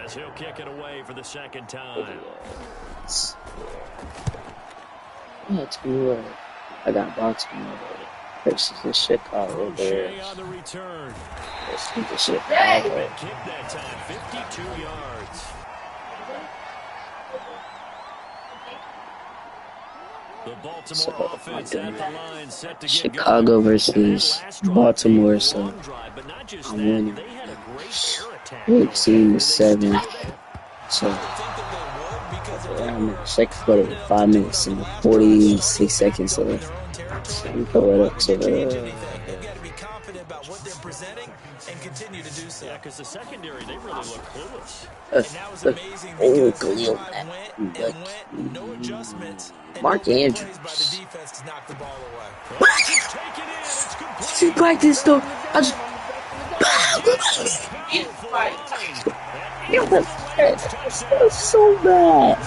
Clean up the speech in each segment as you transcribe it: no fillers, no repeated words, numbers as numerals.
As he'll kick it away for the second time. Let's go. I got Baltimore versus the Chicago Bears. On the return. Let's get the Chicago. Kick that time, 52 yards. The Baltimore offense at the line set to get Chicago versus Baltimore, so I'm winning. 18-7. So I'm in the second quarter with 5 minutes and 46 seconds left. So I'm going up to the continue to do so. Yeah, because the secondary, they really look clueless. And that was amazing because no adjustments. Mark Andrews. By the defense to knock the ball away. See, like this though. I just. That's so bad.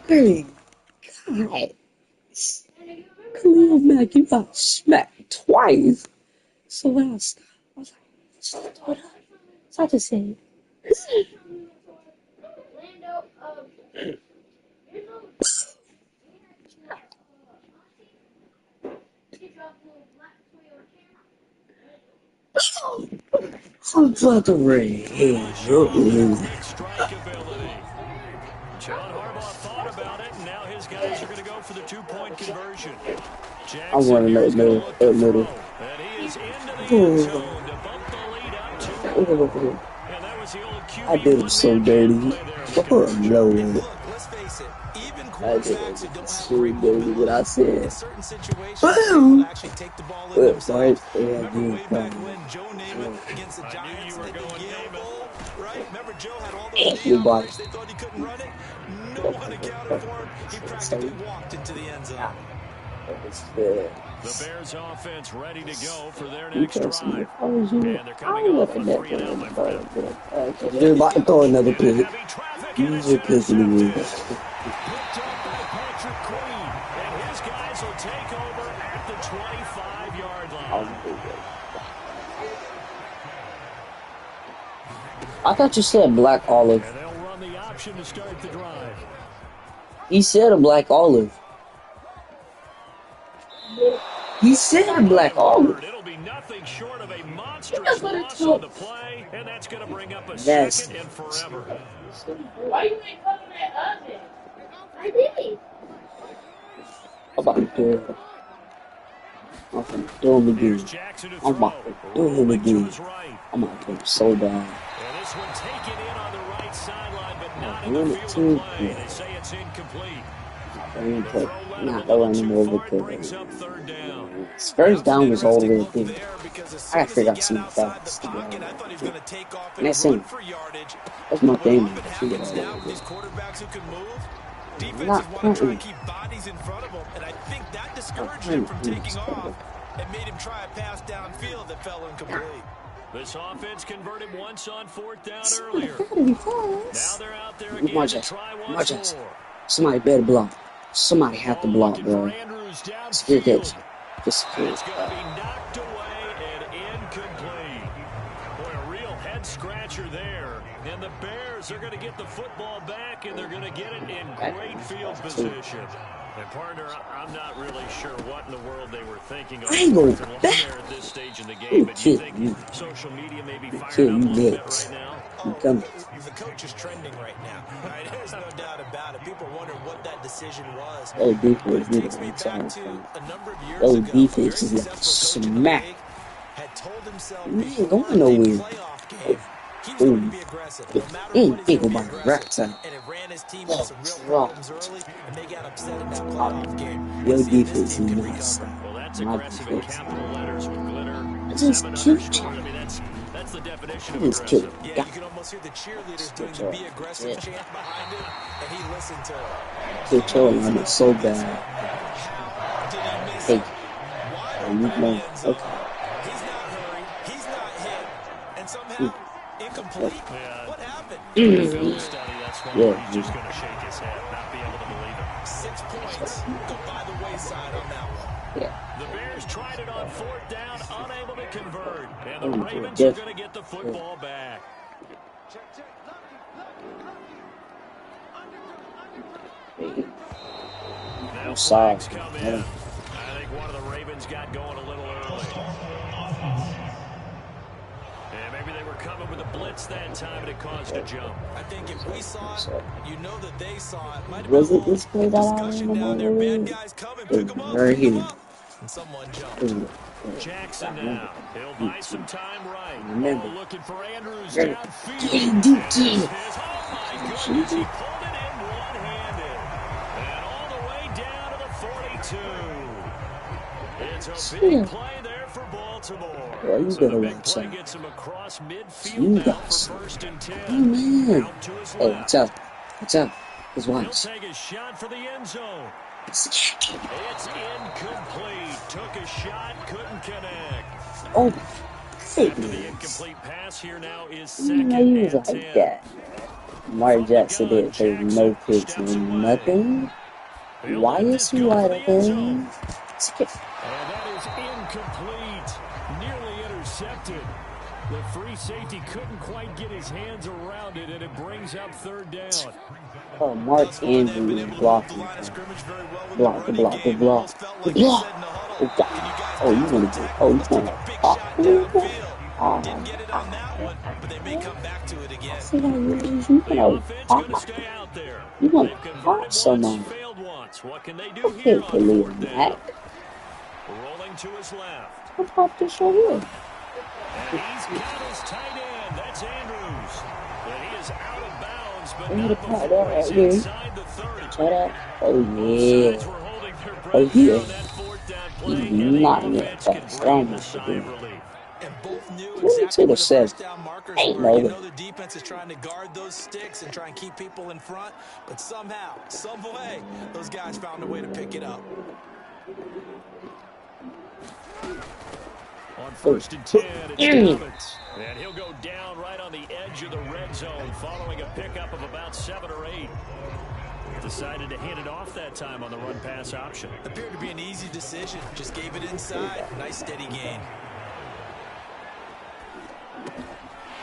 Hey, God. Khalil Mack, you got smacked twice. So last, I was like, what up? So I just said, I'm about to rain. John Harbaugh thought about it, and now his guys are going to go for the 2-point conversion. I want to know middle. And he is into the end zone to bump the lead up to. And that was the old QB. I did him so dirty. No. Let's face it, even quarterbacks who don't so dirty what I said. Boom! Actually take the ball in Sorry. Remember way back when Joe Namath against the Giants at the Yale Bowl, right? Remember Joe had all those DRs, they thought he couldn't run it. No one accounted for him. He practically walked into the end zone. The Bears offense ready to go for their next drive. And they're coming off a 3-and-out. They're about to throw another pick. These are pissing me. And his guys will take over at the 25-yard line. I thought you said black olive. And they'll run the option to start the drive. He said a black olive. He said a black olive. It'll be nothing short of a monstrous loss on the play, and that's going to bring up a second and forever. Why you ain't cooking that oven? I did. I'm about to do it. I'm about to do him again. I'm about to do him again. I'm about to do him so bad. And this one taken in on the right sideline, but not in the field of play. They say it's incomplete. Not running over because first down was all the way thing. I gotta figure out some facts to go. And that's it. That's my thing. Not currently. And I think that discouraged him from taking off and made him try a pass downfield that fell incomplete. This offense converted once on 4th down earlier. Now they're out there again to try once more. Somebody better block. Somebody have to block, bro. Just get it. It's going to be knocked away and incomplete. Boy, a real head scratcher there. And the Bears are going to get the football back, and they're going to get it in great field position. And partner, I'm not really sure what in the world they were thinking of there at this stage in the game. But do you think social media may be fired up a little bit right now? The coach is trending right now. Right? There's no doubt about it. People wonder what that decision was. Oh, defense is like smack. Man, going nowhere. Boom. Ain't think about the rap side. Your defense is nice. Well, that's aggressive in capital letters with glitter. It's just cute. I mean, that's the definition of It's cute. Yeah, you can almost hear the cheerleaders doing the be aggressive chant behind it, and he listened to it. They're trolling it so bad. Hey. You know, okay. He's not hurried, he's not hit, and somehow incomplete. What happened? Film study, that's one where he's just going to shake his head, not be able to believe it. 6 points go by the wayside on that one. Yeah. The Bears tried it on 4th down, unable to convert. And the Ravens are going to get the football back. Now flags come in. I think one of the Ravens got going a little early. And maybe they were coming with a blitz that time and it caused a jump. I think if we saw it, you know that they saw it. Might have Was been it this play that I discussion down there. Bad guys coming, pick them up, right pick them here. up. And someone jumped. Jackson now. He'll buy some time right. Remember. Oh, looking for Andrews Get downfield. dude, get Oh, my goodness. He pulled it in one-handed. And all the way down to the 42. It's a big play there for Baltimore. Well, you So better the big watch play out. gets him across midfield You now guys. for 1st and 10. Oh, man. Out to his Hey, left. what's up? What's up? His He'll wives. take a shot for the end zone. It's incomplete. Took a shot, couldn't connect. Oh, After the goodness. incomplete pass here now is You second know, he was and like 10. that. Mark Jackson did say no picks, no nothing. Why is he wide open? And that is incomplete. Nearly intercepted. The free safety couldn't quite get his hands around it, and it brings up 3rd down. Oh, Mark Andrews blocking. Block. Oh, God. Oh, you want to do? Oh, you want to pop? Didn't get it on that one, but they may come back to it again. See how you The know, offense going to stay out there. you want They've to converted pop once, someone. failed once. What can they do Okay, here on Khalil 4th down? Mack. Rolling to his left. I'll pop this right here. And he's got his tight end. That's Andrews. And he is out of bounds, but We need not to pop that before right he's here. inside the 30. Try that. Oh, Sides yeah. were holding their breath Oh, here yeah. on that 4th down play, He's and the not in that offense can fast. breathe I'm a not sigh sure. of relief. And both knew Who exactly to where the the set? first down markers Ain't were. no You way. know the defense is trying to guard those sticks and try and keep people in front, but somehow, some way, those guys found a way to pick it up. On 1st and 10, it's Dobbins. And he'll go down right on the edge of the red zone following a pickup of about 7 or 8. Decided to hand it off that time on the run-pass option. Appeared to be an easy decision. Just gave it inside. Nice steady gain.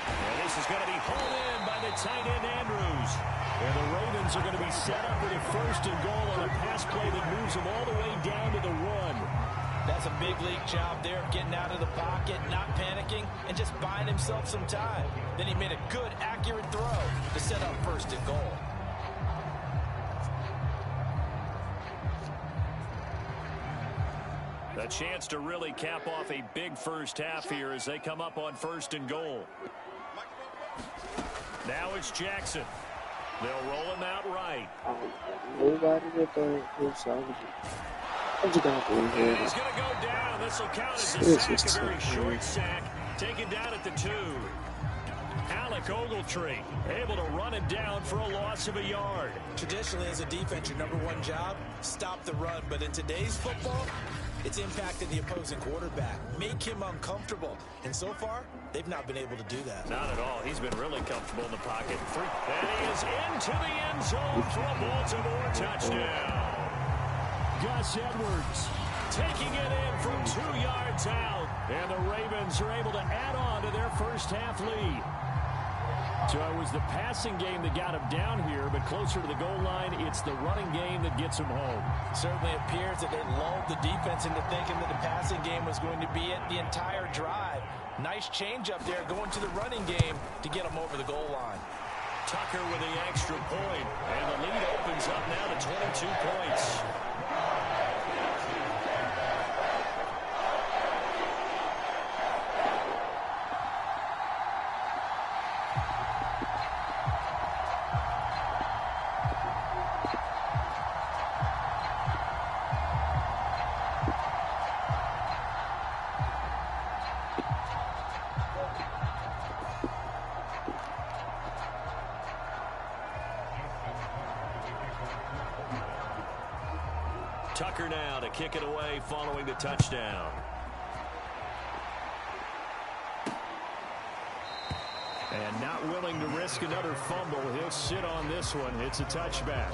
And this is going to be hauled in by the tight end Andrews. And the Ravens are going to be set up with a 1st and goal on a pass play that moves them all the way down to the run. That's a big league job there of getting out of the pocket, not panicking, and just buying himself some time. Then he made a good, accurate throw to set up 1st and goal. A chance to really cap off a big first half here as they come up on 1st and goal. Now it's Jackson. They'll roll him out right. Nobody with the side. What you got in here? He's going to go down. This will count as a sack, a very short sack. Taken down at the 2. Alec Ogletree able to run it down for a loss of a yard. Traditionally, as a defense, your number one job, stop the run. But in today's football, it's impacted the opposing quarterback, make him uncomfortable. And so far, they've not been able to do that. Not at all. He's been really comfortable in the pocket. And he is into the end zone for a Baltimore touchdown. Gus Edwards taking it in from 2 yards out. And the Ravens are able to add on to their first half lead. So it was the passing game that got him down here, but closer to the goal line, it's the running game that gets him home. Certainly appears that they lulled the defense into thinking that the passing game was going to be it the entire drive. Nice change up there going to the running game to get them over the goal line. Tucker with the extra point, and the lead opens up now to 22 points. Tucker now to kick it away following the touchdown. And not willing to risk another fumble. He'll sit on this one. It's a touchback.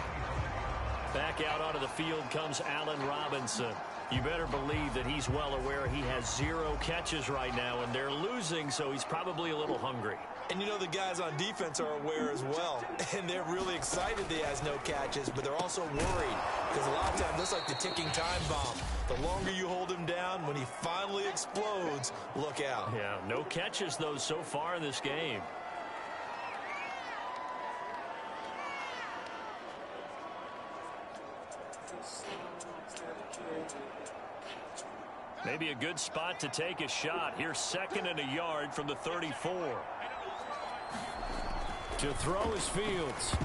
Back out onto the field comes Allen Robinson. You better believe that he's well aware he has 0 catches right now, and they're losing, so he's probably a little hungry. And you know the guys on defense are aware as well, and they're really excited that he has no catches, but they're also worried because a lot of times that's like the ticking time bomb. The longer you hold him down, when he finally explodes, look out. Yeah, no catches, though, so far in this game. Maybe a good spot to take a shot. Here's 2nd and a yard from the 34. To throw is Fields.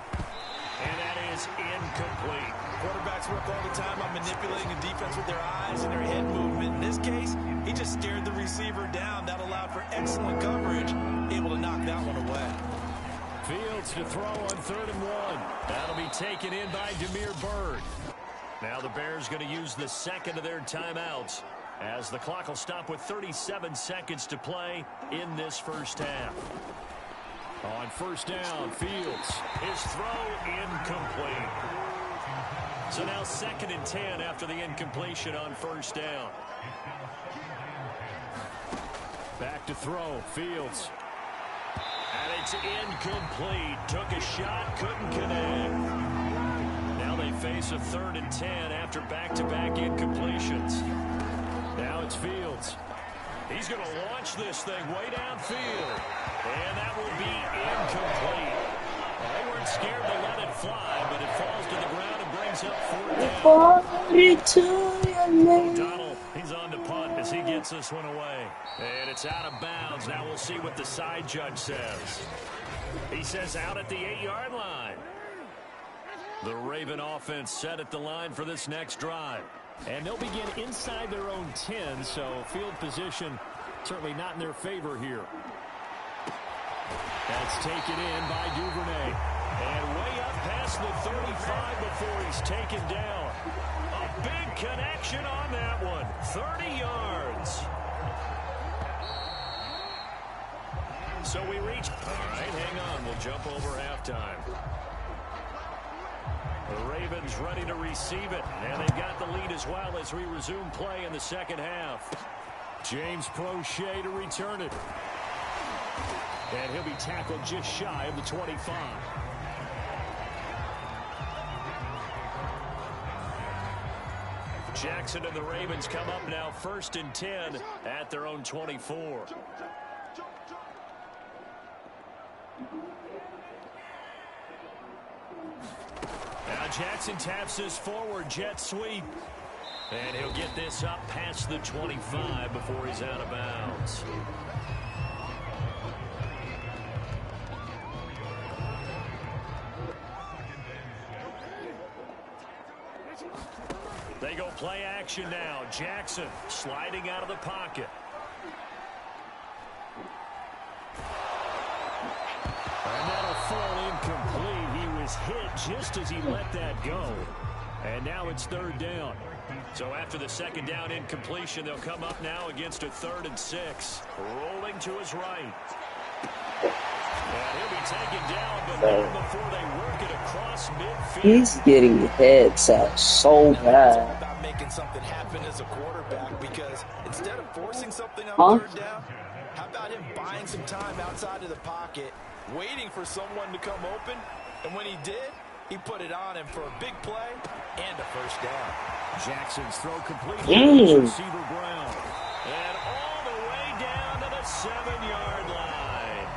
And that is incomplete. Quarterbacks work all the time on manipulating the defense with their eyes and their head movement. In this case, he just stared the receiver down. That allowed for excellent coverage, able to knock that one away. Fields to throw on 3rd and 1. That'll be taken in by Demir Bird. Now the Bears going to use the 2nd of their timeouts, as the clock will stop with 37 seconds to play in this first half. On 1st down, Fields. His throw incomplete. So now 2nd and 10 after the incompletion on 1st down. Back to throw, Fields. And it's incomplete. Took a shot, couldn't connect. Now they face a 3rd and 10 after back-to-back incompletions. Now it's Fields. He's going to launch this thing way downfield. And that will be incomplete. Well, they weren't scared to let it fly, but it falls to the ground and brings up 4th down. O'Donnell, he's on to punt as he gets this one away. And it's out of bounds. Now we'll see what the side judge says. He says out at the 8-yard line. The Raven offense set at the line for this next drive. And they'll begin inside their own 10, so field position certainly not in their favor here. That's taken in by Duvernay. And way up past the 35 before he's taken down. A big connection on that one. 30 yards. So we reach. All right, hang on. We'll jump over halftime. The Ravens ready to receive it, and they've got the lead as well as we resume play in the 2nd half. James Prochet to return it. And he'll be tackled just shy of the 25. Jackson and the Ravens come up now 1st and 10 at their own 24. Now Jackson taps his forward jet sweep. And he'll get this up past the 25 before he's out of bounds. They go play action now. Jackson sliding out of the pocket. And that'll fall incomplete. He was hit just as he let that go. And now it's 3rd down. So after the 2nd down incompletion, they'll come up now against a 3rd and 6. Rolling to his right. And he'll be taken down, but not before they work it across midfield. He's getting heads out so bad. About making something happen as a quarterback, because instead of forcing something on 3rd down, how about him buying some time outside of the pocket, waiting for someone to come open, and when he did, he put it on him for a big play and a 1st down. Jackson's throw complete to receiver Brown. And all the way down to the 7-yard line.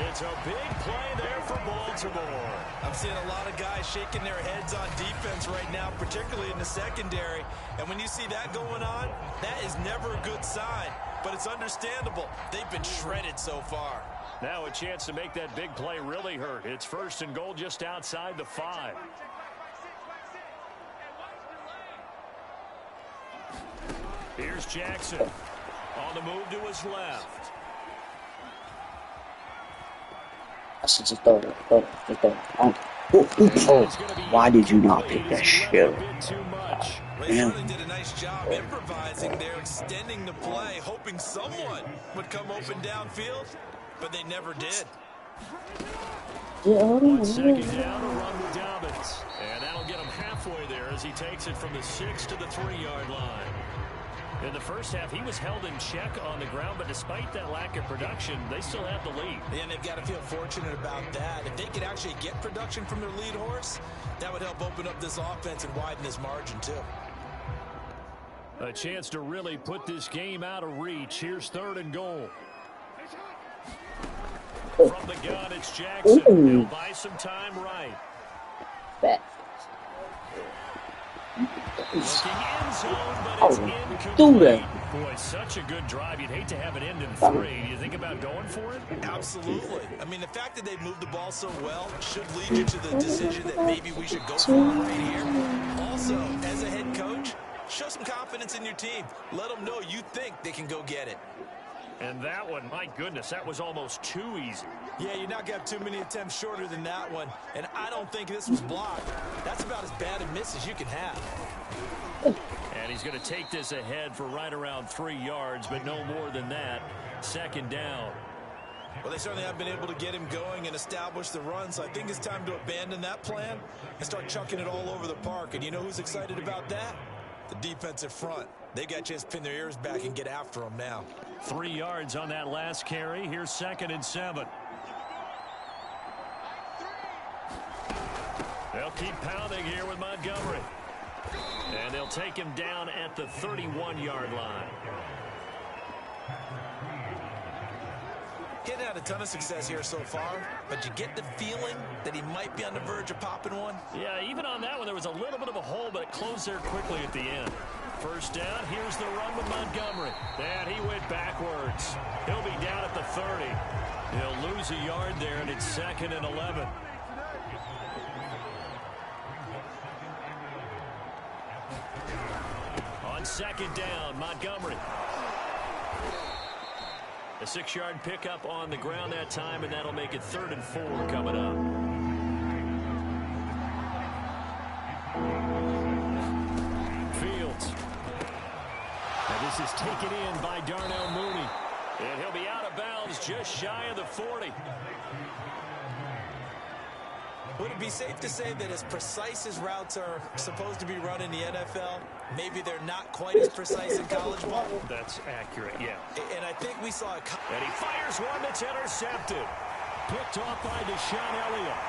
It's a big play there for Baltimore. I'm seeing a lot of guys shaking their heads on defense right now, particularly in the secondary. And when you see that going on, that is never a good sign. But it's understandable. They've been shredded so far. Now a chance to make that big play really hurt. It's 1st and goal just outside the 5. Here's Jackson on the move to his left. I should just throw it. Why did you not pick that shit? Ray really did a nice job improvising there, extending the play, hoping someone would come open downfield, but they never did. On second down, a run with Dobbins. And that'll get him halfway there as he takes it from the 6 to the 3-yard line. In the first half, he was held in check on the ground, but despite that lack of production, they still have the lead. And they've got to feel fortunate about that. If they could actually get production from their lead horse, that would help open up this offense and widen this margin, too. A chance to really put this game out of reach. Here's 3rd and goal. From the gun, it's Jackson. He'll buy some time right. Bet. Looking end zone, but it's incomplete. Boy, such a good drive. You'd hate to have it end in 3. Do you think about going for it? Absolutely. I mean, the fact that they moved the ball so well should lead you to the decision that maybe we should go for it right here. Also, as a head coach, show some confidence in your team. Let them know you think they can go get it. And that one, my goodness, that was almost too easy. Yeah, you're not going to have too many attempts shorter than that one. And I don't think this was blocked. That's about as bad a miss as you can have. And he's going to take this ahead for right around 3 yards, but no more than that. 2nd down. Well, they certainly have been able to get him going and establish the run, so I think it's time to abandon that plan and start chucking it all over the park. And you know who's excited about that? The defensive front. They got to just pin their ears back and get after him now. 3 yards on that last carry. Here's 2nd and 7. They'll keep pounding here with Montgomery. And they'll take him down at the 31-yard line. Getting had a ton of success here so far, but you get the feeling that he might be on the verge of popping one. Yeah, even on that one, there was a little bit of a hole, but it closed there quickly at the end. 1st down, here's the run with Montgomery. And he went backwards. He'll be down at the 30. He'll lose a yard there, and it's 2nd and 11. On 2nd down, Montgomery. A 6-yard pickup on the ground that time, and that'll make it 3rd and 4 coming up. Fields. Now this is taken in by Darnell Mooney. And he'll be out of bounds just shy of the 40. Would it be safe to say that as precise as routes are supposed to be run in the NFL, maybe they're not quite as precise in college ball? That's accurate, yeah. And I think we saw and he fires one that's intercepted. Picked off by Deshaun Elliott.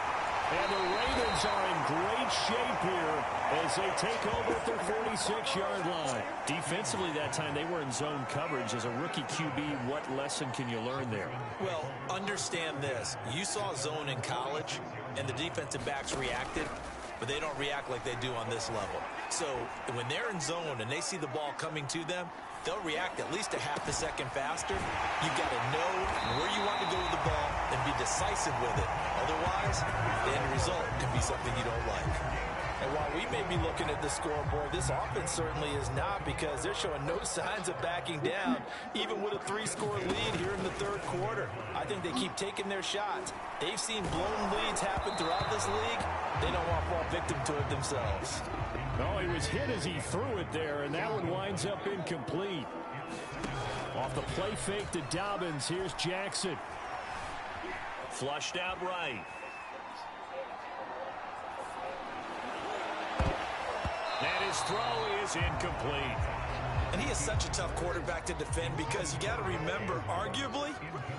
And the Ravens are in great shape here as they take over at their 46-yard line. Defensively that time, they were in zone coverage. As a rookie QB, what lesson can you learn there? Well, understand this. You saw zone in college, and the defensive backs reacted, but they don't react like they do on this level. So when they're in zone and they see the ball coming to them, they'll react at least a half a second faster. You've got to know where you want to go with the ball and be decisive with it. Otherwise, the end result can be something you don't like. And while we may be looking at the scoreboard, this offense certainly is not, because they're showing no signs of backing down, even with a 3-score lead here in the 3rd quarter. I think they keep taking their shots. They've seen blown leads happen throughout this league. They don't want to fall victim to it themselves. Oh, he was hit as he threw it there, and that one winds up incomplete. Off the play fake to Dobbins, here's Jackson. Flushed out right. And his throw is incomplete. And he is such a tough quarterback to defend, because you got to remember, arguably,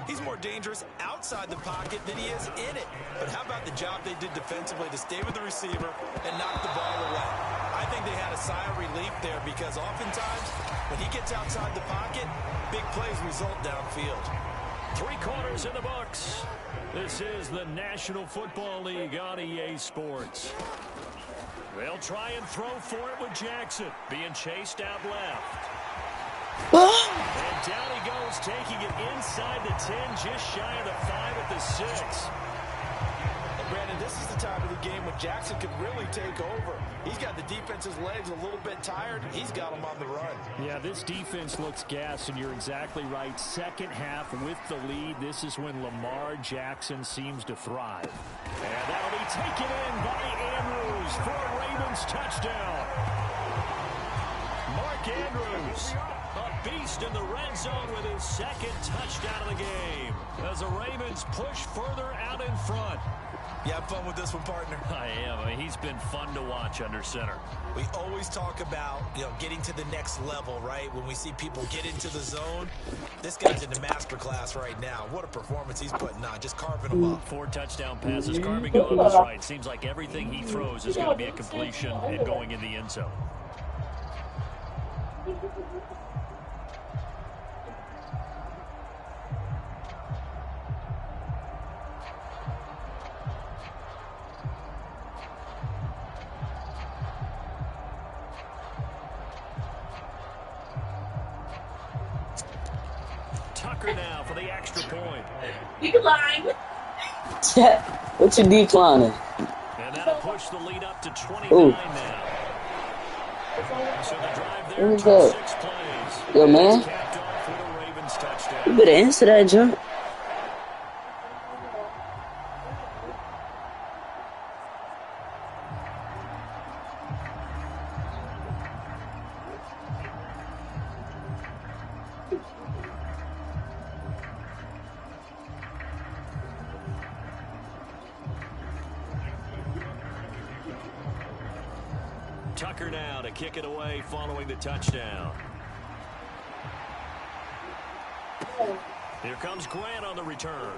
he's more dangerous outside the pocket than he is in it. But how about the job they did defensively to stay with the receiver and knock the ball away? I think they had a sigh of relief there, because oftentimes when he gets outside the pocket, big plays result downfield. 3 quarters in the books. This is the National Football League on EA Sports. They'll try and throw for it with Jackson being chased out left. And down he goes, taking it inside the 10, just shy of the 5 at the 6. And Brandon, this is the time of the game when Jackson could really take over. He's got the defense's legs a little bit tired. He's got them on the run. Yeah, this defense looks gassed, and you're exactly right. 2nd half with the lead. This is when Lamar Jackson seems to thrive. And that'll be taken in by Andrews for a Ravens touchdown. Mark Mark Andrews, a beast in the red zone with his second touchdown of the game as the Ravens push further out in front. You have fun with this one, partner? I am. I mean, he's been fun to watch under center. We always talk about, getting to the next level, right? When we see people get into the zone, this guy's in the masterclass right now. What a performance he's putting on, just carving them up. 4 touchdown passes, carving them up is right. Seems like everything he throws is going to be a completion and going in the end zone. Tucker now for the extra point. Decline. What's your declining? And that'll push the lead up to 29 now. So the drive there took 6 plays. Yo, man. Capped off with a Ravens touchdown. You better answer that jump. Tucker now to kick it away following the touchdown. Here comes Grant on the return.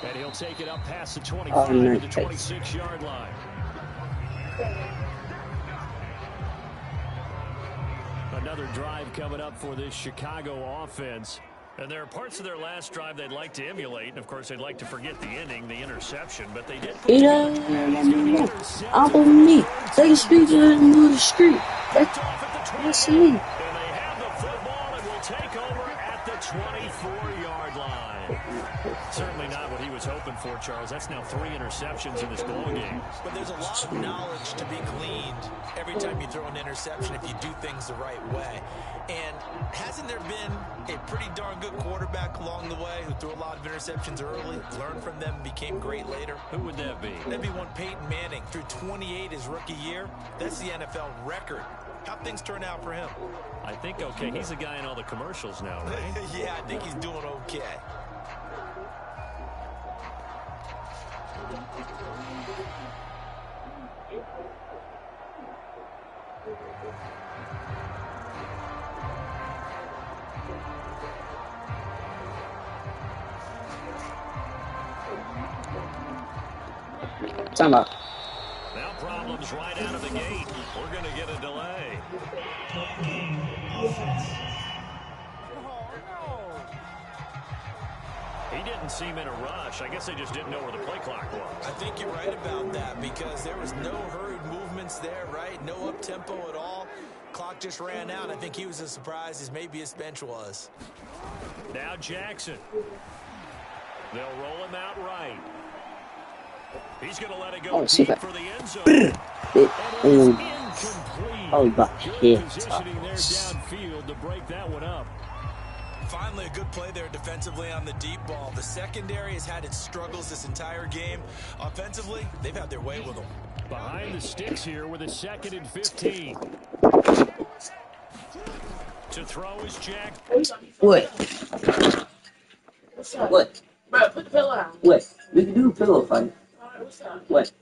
And he'll take it up past the 25 to the 26-yard line. Another drive coming up for this Chicago offense. And there are parts of their last drive they'd like to emulate. And, of course, they'd like to forget the ending, the interception. But they did put Uncle me. Take a speech and move the street. That's me. And they have the football and will take over at the 24-yard line. Certainly not what he was hoping for, Charles. That's now 3 interceptions in this ball game. But there's a lot of knowledge to be gleaned every time you throw an interception if you do things the right way. And hasn't there been a pretty darn good quarterback along the way who threw a lot of interceptions early, learned from them, became great later? Who would that be? That'd be one Peyton Manning. Threw 28 his rookie year. That's the NFL record. How'd things turn out for him? I think okay. He's a guy in all the commercials now, right? Yeah, I think he's doing okay. Time out. Now problems right out of the gate. We're going to get a delay. He didn't seem in a rush. I guess they just didn't know where the play clock was. I think you're right about that because there was no hurried movements there, right? No up-tempo at all. Clock just ran out. I think he was as surprised as maybe his bench was. Now Jackson. They'll roll him out right. He's going to let it go deep for the end zone. Incomplete. Oh, but Good positioning there downfield to break that one up. Finally, a good play there defensively on the deep ball. The secondary has had its struggles this entire game. Offensively, they've had their way with them. Behind the sticks here with a 2nd and 15. To throw is Jack. What? What? Bro, put the pillow down. What? We can do a pillow fight. Alright, what's up? What?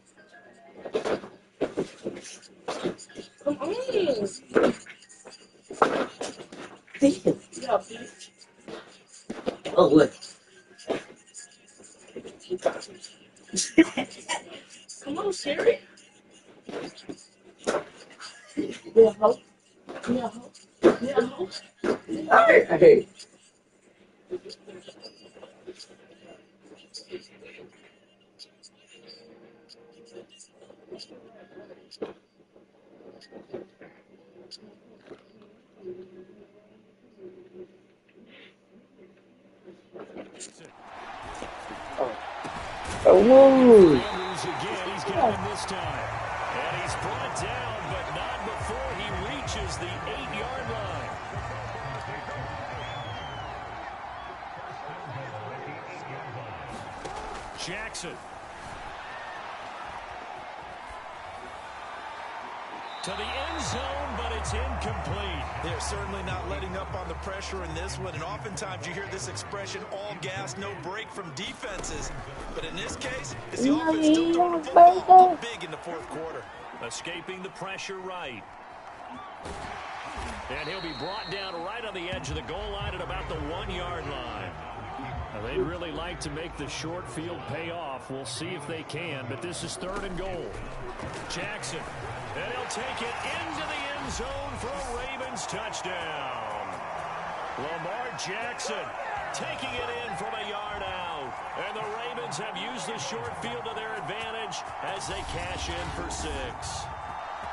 Come on. Damn. Yeah, bitch. Oh, what? Come on, Siri. Yeah, ho. Yeah, ho. Yeah, ho. Alright, I hear you. Oh, whoa. Andrews again. He's got him this time. And he's brought down, but not before he reaches the 8-yard line. Jackson. To the end zone, but it's incomplete. They're certainly not letting up on the pressure in this one, and oftentimes you hear this expression, all gas, no break from defenses. But in this case, it's the offense still throwing the football up big in the fourth quarter. Escaping the pressure right. And he'll be brought down right on the edge of the goal line at about the 1-yard line. Now, they'd really like to make the short field pay off. We'll see if they can, but this is 3rd and goal. Jackson, and he'll take it into the end zone for a Ravens touchdown. Lamar Jackson taking it in from a yard out. And the Ravens have used the short field to their advantage as they cash in for 6.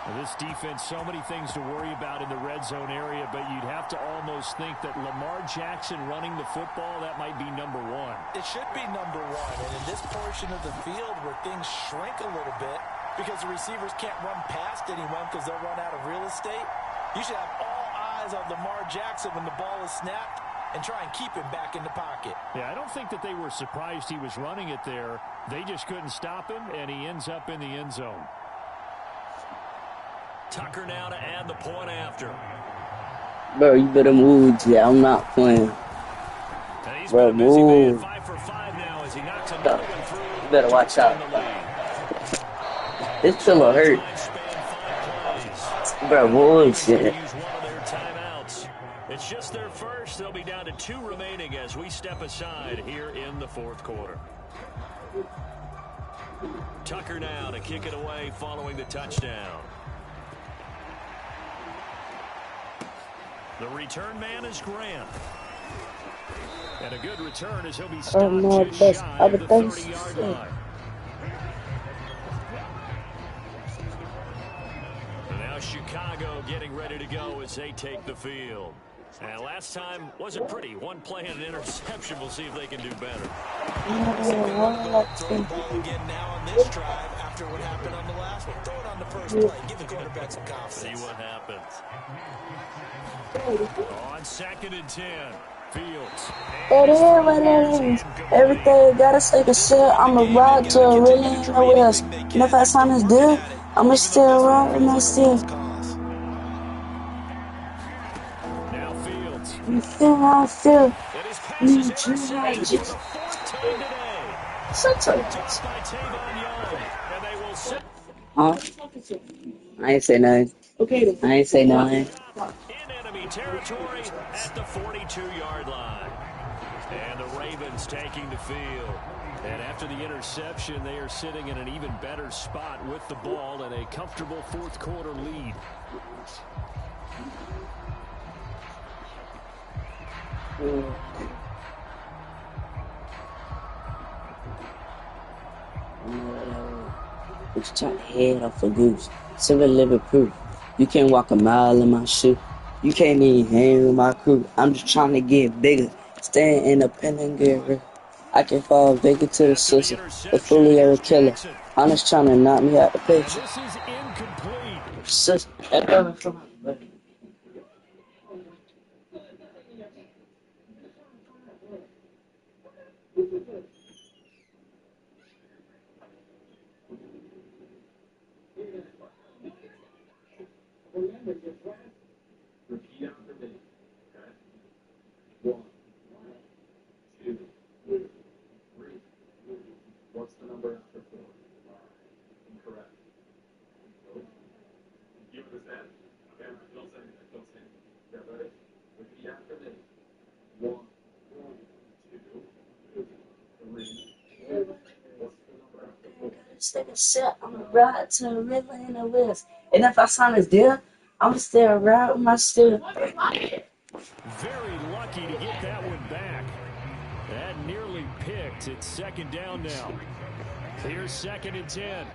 Now, this defense, so many things to worry about in the red zone area, but you'd have to almost think that Lamar Jackson running the football, that might be number 1. It should be number 1, and in this portion of the field where things shrink a little bit because the receivers can't run past anyone because they'll run out of real estate, you should have all eyes on Lamar Jackson when the ball is snapped and try and keep him back in the pocket. Yeah, I don't think that they were surprised he was running it there. They just couldn't stop him, and he ends up in the end zone. Tucker now to add the point after. Bro, you better move, yeah. I'm not playing. Bro, move. 5 for 5 now as he knocks another one through. You better watch out. This pillow hurt. Bro, bullshit. It's just their first. They'll be down to 2 remaining as we step aside here in the fourth quarter. Tucker now to kick it away following the touchdown. The return man is Grant. And a good return as he'll be stopped just shy of the 30-yard line. And now Chicago getting ready to go as they take the field. And last time wasn't pretty. One play and an interception. We'll see if they can do better. Throw the ball again now on this drive after what happened on the last one. Throw it on the first play. Give the quarterback some confidence. See what happens. On 2nd and 10. Fields. It is what it is. Everything gotta take a shit. I'ma ride to a really know else. And if that time is due, I'ma still ride and I still. Now Fields. You feel how I feel. You just. Huh? I ain't say nothing. Okay. I ain't say nothing. In enemy territory at the 42-yard line. And the Ravens taking the field. And after the interception, they are sitting in an even better spot with the ball and a comfortable fourth quarter lead. It's trying to head off a goose. Silver liver proof. You can't walk a mile in my shoe. You can't even hang with my crew. I'm just trying to get bigger. Staying independent, get rich. I can fall bigger to the system. The fully ever killer. I'm just trying to knock me out the picture. This is incomplete. Sis, that coming from my Repeat after me. Okay? 1, 2, 3. What's the number after 4? Incorrect. You understand? Okay, don't say anything. Don't say anything. Yeah, ready? Repeat after me. 1, 2, 3. What's the number after 4? Take a shot. I'm gonna ride to a river in the west. And if I sign this deal, I'm still ride with my still. Very lucky to get that one back. That nearly picked. It's 2nd down now. Here's 2nd and 10.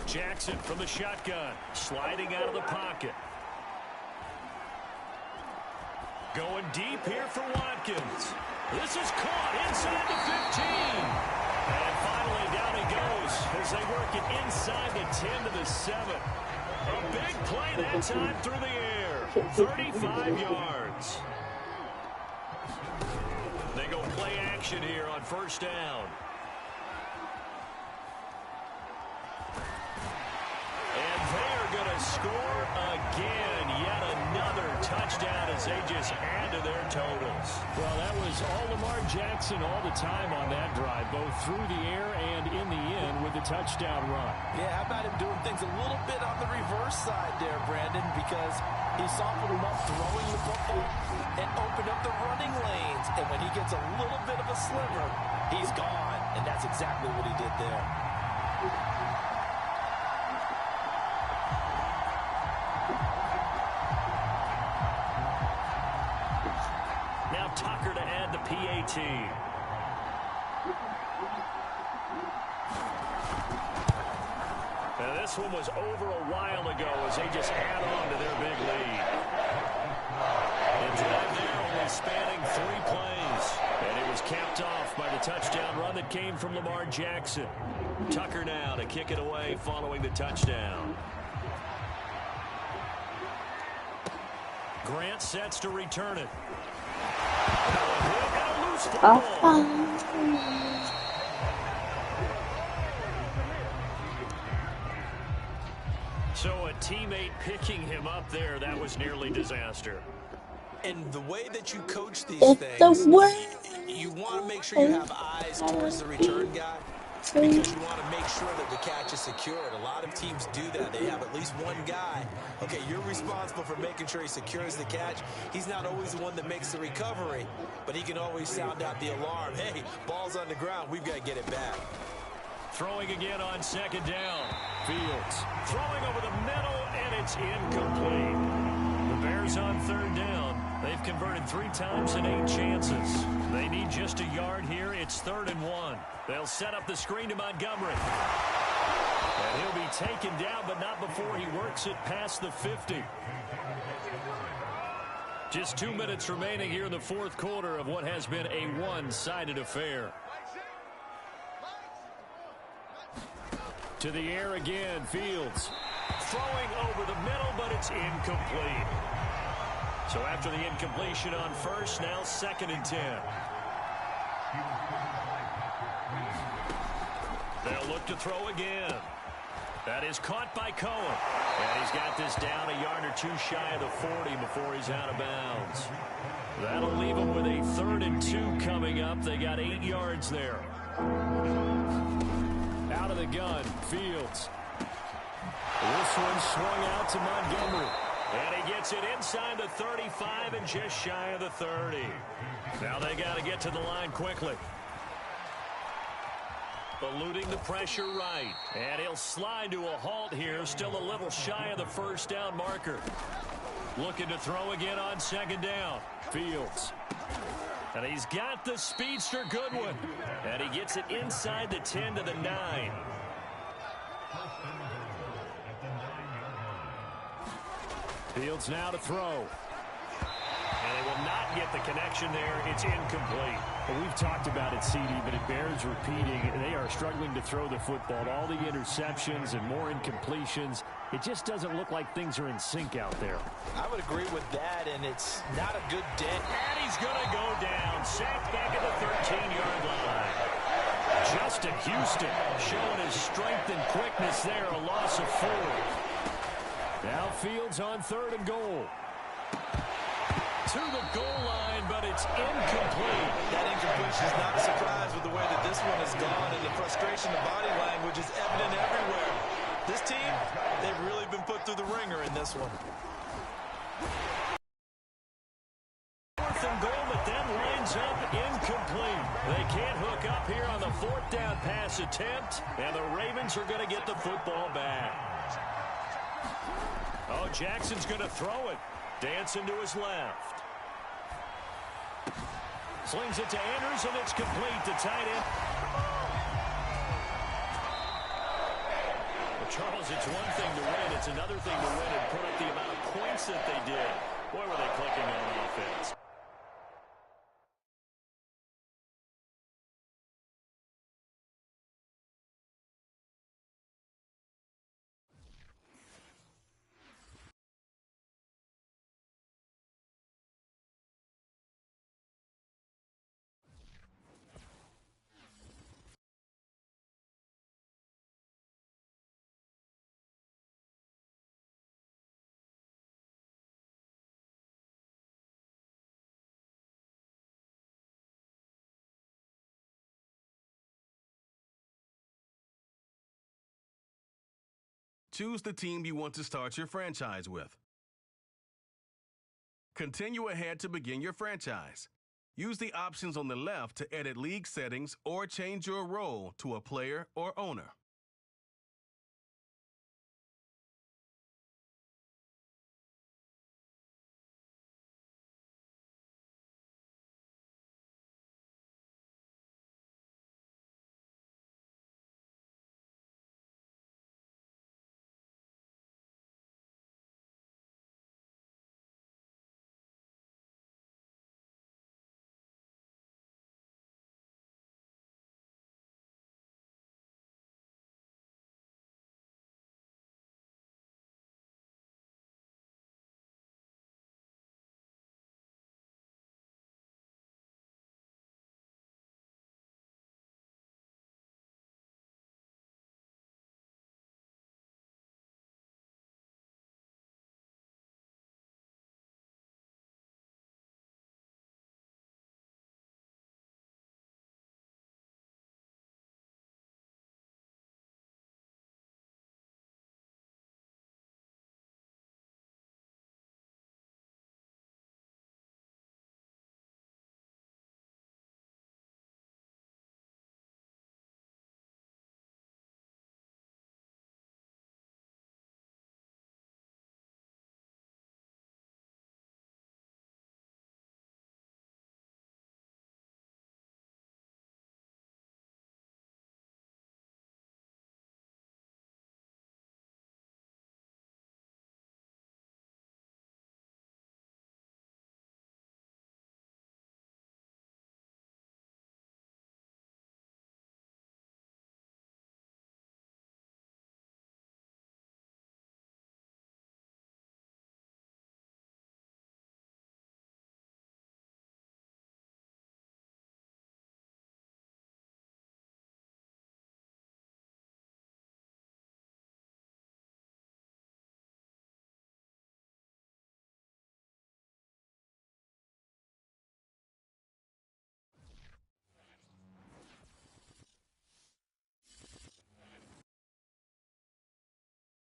Jackson from the shotgun. Sliding out of the pocket. Going deep here for Watkins. This is caught inside the 15. And finally down he goes as they work it inside the 10 to the 7. A big play that time through the air. 35 yards. They go play action here on 1st down. score again. Yet another touchdown as they just add to their totals. Well, that was all Lamar Jackson all the time on that drive, both through the air and in the end with the touchdown run. Yeah, how about him doing things a little bit on the reverse side there, Brandon, because he softened him up throwing the football and opened up the running lanes. And when he gets a little bit of a sliver, he's gone. And that's exactly what he did there. Now Tucker to add the PAT. Now this one was over a while ago as they just add on to their big lead. And time there only spanning 3 plays. And it was capped off by the touchdown run that came from Lamar Jackson. Tucker now to kick it away following the touchdown. Grant sets to return it. And a loose football. So a teammate picking him up there, that was nearly disaster. And the way that you coach these things, you want to make sure you have eyes towards the return guy because you want to make sure that the catch is secured. A lot of teams do that. They have at least one guy. Okay, you're responsible for making sure he secures the catch. He's not always the one that makes the recovery, but he can always sound out the alarm. Hey, ball's on the ground. We've got to get it back. Throwing again on second down. Fields throwing over the middle, and it's incomplete. The Bears on third down. They've converted 3 times in 8 chances. They need just a yard here. It's 3rd and 1. They'll set up the screen to Montgomery. And he'll be taken down, but not before he works it past the 50. Just 2 minutes remaining here in the 4th quarter of what has been a one-sided affair. To the air again, Fields. Throwing over the middle, but it's incomplete. So after the incompletion on first, now 2nd and 10. They'll look to throw again. That is caught by Cohen. And he's got this down a yard or 2 shy of the 40 before he's out of bounds. That'll leave him with a 3rd and 2 coming up. They got 8 yards there. Out of the gun, Fields. This one swung out to Montgomery. And he gets it inside the 35 and just shy of the 30. Now they got to get to the line quickly. Eluding the pressure right. And he'll slide to a halt here. Still a little shy of the 1st down marker. Looking to throw again on 2nd down. Fields. And he's got the speedster Goodwin. And he gets it inside the 10 to the 9. Fields now to throw. And they will not get the connection there. It's incomplete. Well, we've talked about it, CD, but it bears repeating. They are struggling to throw the football. All the interceptions and more incompletions. It just doesn't look like things are in sync out there. I would agree with that, and it's not a good day. And he's going to go down. Sacked back at the 13-yard line. Justin Houston showing his strength and quickness there. A loss of 4. Now Fields on 3rd and goal. To the goal line, but it's incomplete. That incompletion is not a surprise with the way that this one has gone, and the frustration of body language is evident everywhere. This team, they've really been put through the ringer in this one. 4th and goal, but that lines up incomplete. They can't hook up here on the 4th down pass attempt, and the Ravens are going to get the football back. Oh, Jackson's going to throw it. Dancing to his left. Slings it to Andrews, and it's complete to tight end. Well, Charles, it's one thing to win. It's another thing to win and put up the amount of points that they did. Boy, were they clicking on offense. Choose the team you want to start your franchise with. Continue ahead to begin your franchise. Use the options on the left to edit league settings or change your role to a player or owner.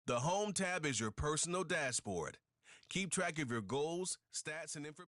The Home tab is your personal dashboard. Keep track of your goals, stats, and information.